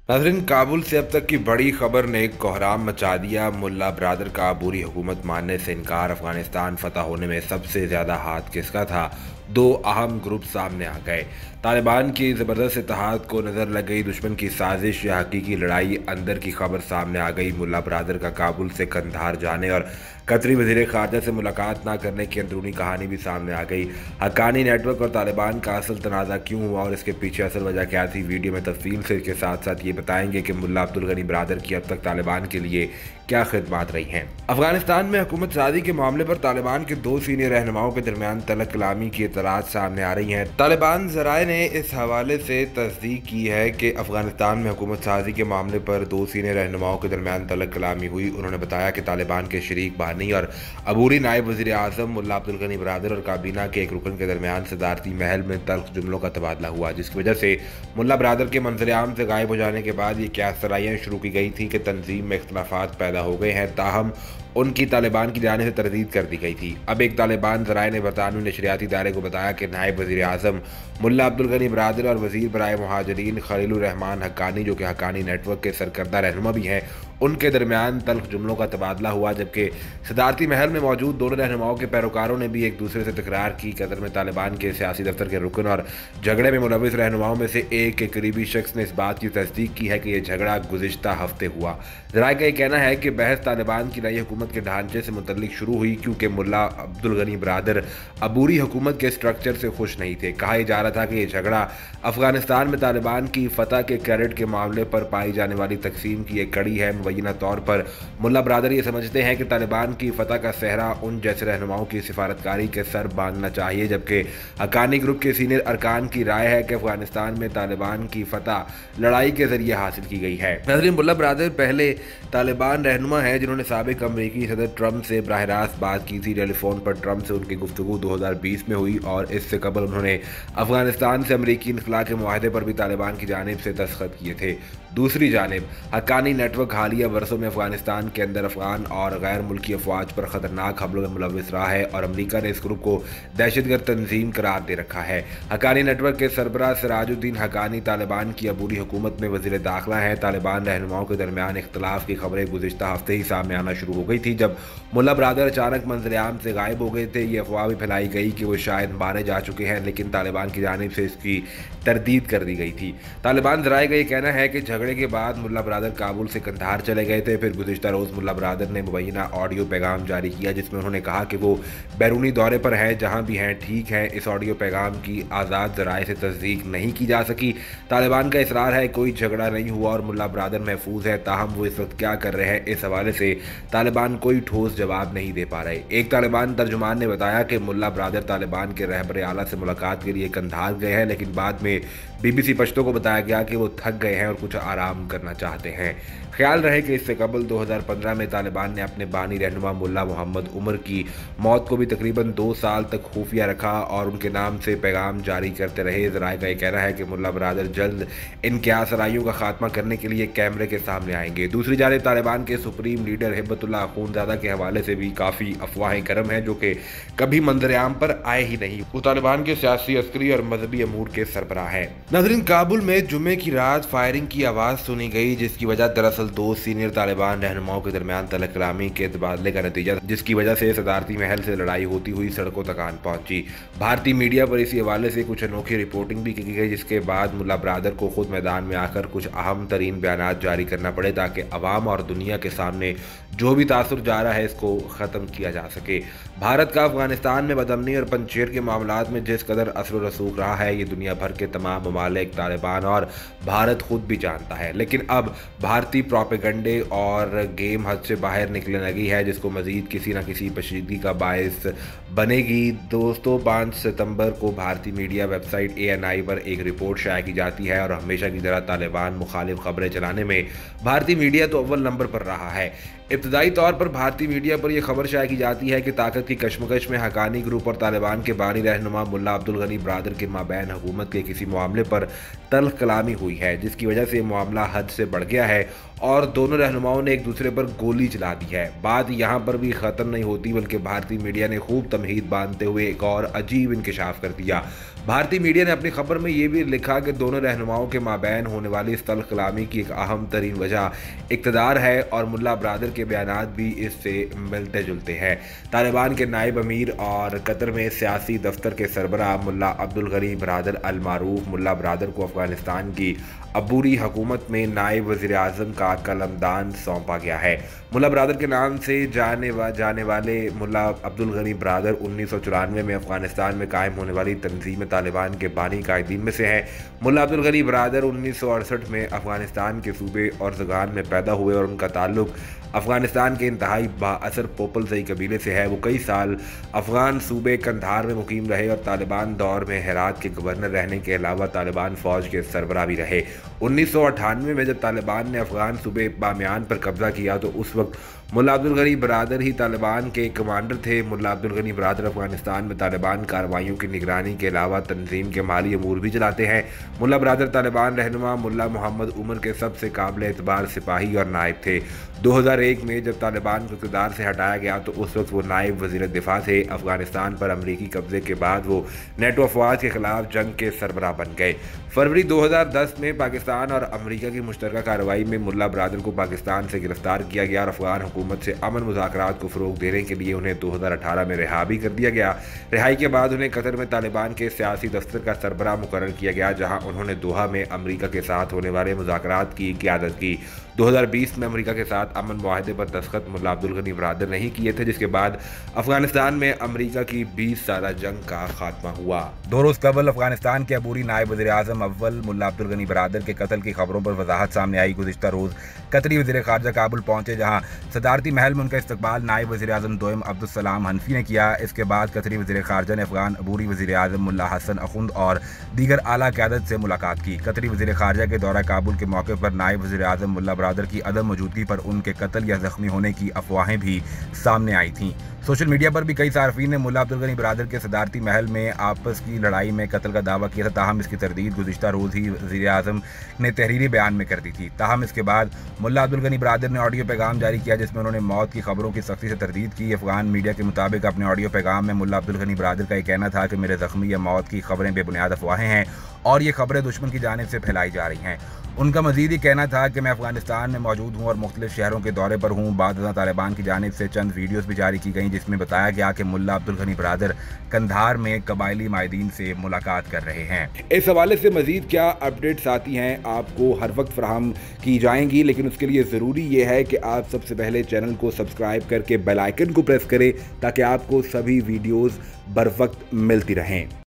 नाज़रीन, काबुल से अब तक की बड़ी खबर ने कोहराम मचा दिया। मुल्ला ब्रादर का अबूरी हुकूमत मानने से इनकार। अफगानिस्तान फतह होने में सबसे ज़्यादा हाथ किसका था? दो अहम ग्रुप सामने आ गए। तालिबान की ज़बरदस्त इत्तेहाद को नज़र लग गई दुश्मन की साजिश या हकीकी लड़ाई। अंदर की खबर सामने आ गई। मुल्ला ब्रादर का काबुल से कंधार जाने और कतरी वज़ीर ख़ारजा से मुलाकात ना करने की अंदरूनी कहानी भी सामने आ गई। हक्कानी नेटवर्क और तालिबान का असल तनाज़ा क्यों हुआ और इसके पीछे असल वजह क्या थी, वीडियो में तफसील से इसके साथ साथ ये बताएंगे कि मुल्ला अब्दुल गनी ब्रादर की अब तक तालिबान के लिए क्या खिदमात रही हैं। अफगानिस्तान में हुकूमत साजी के मामले पर तालिबान के दो सीनियर रहनुमाओं के दरमियान तलक कलामी की इतलात सामने आ रही हैं। तालिबान ज़राए ने इस हवाले से तस्दीक की है कि अफगानिस्तान में हुकूमत साजी के मामले पर दो सीनियर रहनुमाओं के दरमियान तलक कलामी हुई। उन्होंने बताया कि तालिबान के शरीक बानी और अबूरी नायब वज़ीर आज़म मुल्ला अब्दुल गनी ब्रादर और काबीना के एक रुकन के दरमियान सदारती महल में तल्ख जुमलों का तबादला हुआ, जिसकी वजह से मुल्ला ब्रादर के मंजर-ए-आम से गायब हो जाने के बाद ये क्या सराहियाँ शुरू की गई थी कि तंजीम में इख्तलाफात पैदा हो गए हैं, ताहम उनकी तालिबान की जाने से तरदीद कर दी गई थी। अब एक तालिबान ज़राए ने बरतानवी नशरियाती इदारे को बताया कि नायब वज़ीर आज़म मुल्ला अब्दुल गनी ब्रादर और वज़ीर बराए मुहाजिरीन खलीलुर रहमान हक्कानी, जो कि हक्कानी नेटवर्क के सरकर्दा रहनुमा भी हैं, उनके दरमियान तल्ख जुमलों का तबादला हुआ। जबकि सदारती महल में मौजूद दोनों रहनुमाओं के पैरोकारों ने भी एक दूसरे से तकरार की। कतर में तालिबान के सियासी दफ्तर के रुकन और झगड़े में मुलविस रहनुमाओं में से एक के करीबी शख्स ने इस बात की तस्दीक की है कि यह झगड़ा गुज़िश्ता हफ्ते हुआ। ज़राए का यह कहना है कि बहस तालिबान की नई हुकूमत के ढांचे से मुतल्लिक शुरू हुई, क्योंकि मुल्ला अब्दुल गनी ब्रादर अबूरी हुकूमत के स्ट्रक्चर से खुश नहीं थे। कहा जा रहा था कि यह झगड़ा अफगानिस्तान में तालिबान की फतह के क्रेडिट के मामले पर पाई जाने वाली तकसीम की एक कड़ी है। मुबैना तौर पर मुल्ला ब्रादर ये समझते हैं कि तालिबान की फतह का सेहरा उन जैसे रहनुमाओं की सिफारतकारी के सर बांधना चाहिए, जबकि हक्कानी ग्रुप के सीनियर अरकान की राय है कि अफगानिस्तान में तालिबान की फतह लड़ाई के जरिए हासिल की गई है। नाज़रीन, मुल्ला ब्रादर पहले तालिबान रहनुमा है जिन्होंने साबिक अमरीकी सदर ट्रंप से बराह रास्त बात की थी। टेलीफोन पर ट्रंप से उनकी गुफ्तगू 2020 में हुई और इससे कबल उन्होंने अफगानिस्तान से अमरीकी इनखला के मुआहदे पर भी तालिबान की जानिब से दस्तखत किए थे। दूसरी जानिब हक्कानी नेटवर्क हालिया बरसों में अफगानिस्तान के अंदर अफगान और गैर मुल्की अफवाज पर ख़तरनाक हमलों में मुलविस रहा है और अमरीका ने इस ग्रुप को दहशतगर्द तंजीम करार दे रखा है। हक्कानी नेटवर्क के सरबराह सिराजुद्दीन हक्कानी तालिबान की अबूरी हुकूमत में वज़ीर दाखिला हैं। तालिबान रहनुमाओं के दरमियान इख्तलाफ की खबरें गुज़िश्ता हफ्ते ही सामने आना शुरू हो गई थी, जब मुल्ला ब्रादर अचानक मंजर-ए-आम से गायब हो गए थे। ये अफवाह भी फैलाई गई कि वो शायद मारे जा चुके हैं, लेकिन तालिबान की जानिब से इसकी तरदीद कर दी गई थी। तालिबान ज़राए का ये कहना है कि झगड़े के बाद मुल्ला ब्रादर काबुल से कंधार चले गए थे। फिर गुज़िश्ता रोज़ मुल्ला ब्रादर ने मुबैना ऑडियो पैगाम जारी किया, जिसमें उन्होंने कहा कि वो बैरूनी दौरे पर हैं, जहाँ भी हैं ठीक है। इस ऑडियो पैगाम की आज़ाद ज़राए से तस्दीक नहीं की जा सकी। तालिबान का इसरार है कोई झगड़ा नहीं हुआ और मुल्ला ब्रादर महफूज है, ताहम वो इस वक्त क्या कर रहे हैं, इस हवाले से तालिबान कोई ठोस जवाब नहीं दे पा रहे। एक तालिबान तर्जुमान ने बताया कि मुल्ला ब्रादर तालिबान के रहबर आला से मुलाकात के लिए कंधार गए हैं, लेकिन बाद में BBC पश्तो को बताया गया कि वो थक गए हैं और कुछ आराम करना चाहते हैं। ख्याल रहे कि इससे कबल 2015 में तालिबान ने अपने बानी रहनुमा मुल्ला मोहम्मद उमर की मौत को भी तकरीबन 2 साल तक खुफिया रखा और उनके नाम से पैगाम जारी करते रहे। ज़राए का यह कहना है कि मुल्ला ब्रादर जल्द इन क्यासराइयों का खात्मा करने के लिए कैमरे के सामने आएंगे। दूसरी जानिब तालिबान के सुप्रीम लीडर हिब्बतुल्लाह अखूनज़ादा के हवाले से भी काफ़ी अफवाहें गर्म हैं, जो कि कभी मंजर-ए-आम पर आए ही नहीं। वो तालिबान के सियासी, अस्करी और मजहबी अमूर के सरबराह हैं। नाज़रीन, काबुल में जुमे की रात फायरिंग की आवाज़ सुनी गई, जिसकी वजह दरअसल दो सीनियर तालिबान रहनुमाओं के दरमियान तलक कलामी के तबादले का नतीजा, जिसकी वजह से सदारती महल से लड़ाई होती हुई सड़कों तक आन पहुंची। भारतीय मीडिया पर इसी हवाले से कुछ अनोखी रिपोर्टिंग भी की गई, जिसके बाद मुल्ला ब्रादर को खुद मैदान में आकर कुछ अहम तरीन बयानात जारी करना पड़े, ताकि अवाम और दुनिया के सामने जो भी तासुर जा रहा है इसको ख़त्म किया जा सके। भारत का अफगानिस्तान में बदअमनी और पंचेर के मामलात में जिस कदर असर रसूख रहा है, ये दुनिया भर के तमाम ममालिक, तालिबान और भारत खुद भी जानता है। लेकिन अब भारतीय प्रोपेगंडे और गेम हद से बाहर निकलने लगी है, जिसको मजीद किसी न किसी पेचीदगी का बायस बनेगी। दोस्तों, 5 सितंबर को भारतीय मीडिया वेबसाइट ANI पर एक रिपोर्ट शाया की जाती है और हमेशा की तरह तालिबान मुखालिफ खबरें चलाने में भारतीय मीडिया तो अव्वल नंबर पर रहा है। इब्तदाई तौर पर भारतीय मीडिया पर यह खबर शाया की जाती है कि ताकत की कशमकश में हक्कानी ग्रुप और तालिबान के बानी रहनुमा मुल्ला अब्दुल गनी ब्रादर के माबैन हुकूमत के किसी मामले पर तल्ख कलामी हुई है, जिसकी वजह से मामला हद से बढ़ गया है और दोनों रहनुमाओं ने एक दूसरे पर गोली चला दी है। बात यहाँ पर भी ख़त्म नहीं होती, बल्कि भारतीय मीडिया ने खूब तमहीद बांधते हुए एक और अजीब इंकशाफ कर दिया। भारतीय मीडिया ने अपनी खबर में ये भी लिखा कि दोनों रहनुमाओं के माबैन होने वाली इस तलखलामी की एक अहम तरीन वजह इक़्तिदार है और मुल्ला बरादर के बयानात भी इससे मिलते जुलते हैं। तालिबान के नायब अमीर और कतर में सियासी दफ्तर के सरबराह मुल्ला अब्दुल गनी बरादर अल मारूफ मुल्ला बरादर को अफगानिस्तान की अबूरी हुकूमत में नायब वज़ीर आज़म का कलमदान सौंपा गया है। मुल्ला बरादर के नाम से जाने वाले मुल्ला अब्दुल गनी बरादर 1994 में अफगानिस्तान में कायम होने वाली तंजीम तालिबान के बानी कायदीन में से हैं। मुल्ला अब्दुल गनी बरादर 1968 में अफगानिस्तान के सूबे औरज़गान में पैदा हुए और उनका ताल्लुक अफगानिस्तान के इंतहाई बाअसर पोपलज़ई कबीले से है। वो कई साल अफगान सूबे कंधार में मुकीम रहे और तालिबान दौर में हेरात के गवर्नर रहने के अलावा तालिबान फ़ौज के सरबराह भी रहे। 1998 में जब तालिबान ने अफगान सूबे बामियान पर कब्जा किया तो उस वक्त मुल्ला अब्दुल गनी बरादर ही तालिबान के कमांडर थे। मुल्ला अब्दुल गनी बरादर अफगानिस्तान में तालिबान कार्रवाइयों की निगरानी के अलावा तंजीम के माली अमूर भी चलाते हैं। मुल्ला बरादर तालिबान रहनुमा मुल्ला मोहम्मद उमर के सबसे काबिल एतबार सिपाही और नायब थे। 2001 में जब तालिबान को इक़्तिदार से हटाया गया तो उस वक्त वो नायब वज़ीर दिफा थे। अफगानिस्तान पर अमरीकी कब्जे के बाद वो नेटो अफवाज के खिलाफ जंग के सरबराह बन गए। फरवरी 2010 में पाकिस्तान और अमरीका की मुश्तरका कार्रवाई में मुल्ला बरादर को पाकिस्तान से गिरफ्तार किया गया और अफगान हुकूमत से अमन मुज़ाकरात को फ़रोग़ देने के लिए उन्हें 2018 में रिहा भी कर दिया गया। रिहाई के बाद उन्हें कतर में तालिबान के सियासी दफ्तर का सरबराह मुकर्रर किया गया, जहाँ उन्होंने दोहा में अमरीका के साथ होने वाले मुज़ाकरात की क़ियादत की। 2020 में अमरीका के साथ अमन मुआहदे पर दस्तखत मुल्ला अब्दुल गनी बरादर नहीं किए थे, जिसके बाद अफगानिस्तान में अमरीका की 20 साला जंग का खात्मा हुआ। 2 रोज़ कबल अफगानिस्तान के अबूरी नायब वज़ीर आज़म अव्वल मुल्ला अब्दुल गनी बरादर के कत्ल की खबरों पर वजाहत सामने आई। गुज़िश्ता रोज़ कतरी वज़ीर ख़ारजा काबुल पहुंचे, जहां सदारती महल में उनका इस्तकबाल नायब वज़ीर आज़म दोयम अब्दुस्सलाम हनफी ने किया। इसके बाद कतरी वज़ीर ख़ारजा ने अफगान अबूरी वज़ीर आज़म मुल्ला हसन अखुंद और दीगर आला क़यादत से मुलाकात की। कतरी वज़ीर ख़ारजा के दौरा काबुल के मौके पर नायब वज़ीर आज़म मुल्ला बरादर की अदम मौजूदगी पर उनके कत्ल या ज़ख्मी होने की अफवाहें भी सामने आई थीं। सोशल मीडिया पर भी कई सार्फिन ने मुल्ला अब्दुल गनी बरादर के सदारती महल में आपस की लड़ाई में कत्ल का दावा किया था, ताहम इसकी तरदीद गुज़िश्ता रोज़ ही वज़ीर आज़म ने तहरीरी बयान में कर दी थी। ताहम इसके बाद मुल्ला अब्दुल गनी बरादर ने ऑडियो पैगाम जारी किया, जिसमें उन्होंने मौत की खबरों की सख्ती से तरदीद की। अफगान मीडिया के मुताबिक अपने ऑडियो पैगाम में मुल्ला अब्दुल गनी बरादर का यह कहना था कि मेरे ज़ख्मी या मौत की खबरें बेबुनियाद अफवाहें हैं और ये खबरें दुश्मन की जानिब से फैलाई जा रही हैं। उनका मज़ीद ही कहना था कि मैं अफगानिस्तान में मौजूद हूँ और मुख्तलिफ शहरों के दौरे पर हूँ। बाद तालिबान की जानिब से चंद वीडियोज़ भी जारी की गई, जिसमें बताया गया कि मुल्ला अब्दुल गनी बरादर कंधार में कबायली माहिदीन से मुलाकात कर रहे हैं। इस हवाले से मज़ीद क्या अपडेट्स आती हैं आपको हर वक्त फराहम की जाएंगी, लेकिन उसके लिए ज़रूरी ये है कि आप सबसे पहले चैनल को सब्सक्राइब करके बेल आइकन को प्रेस करें ताकि आपको सभी वीडियोज़ बर वक्त मिलती रहें।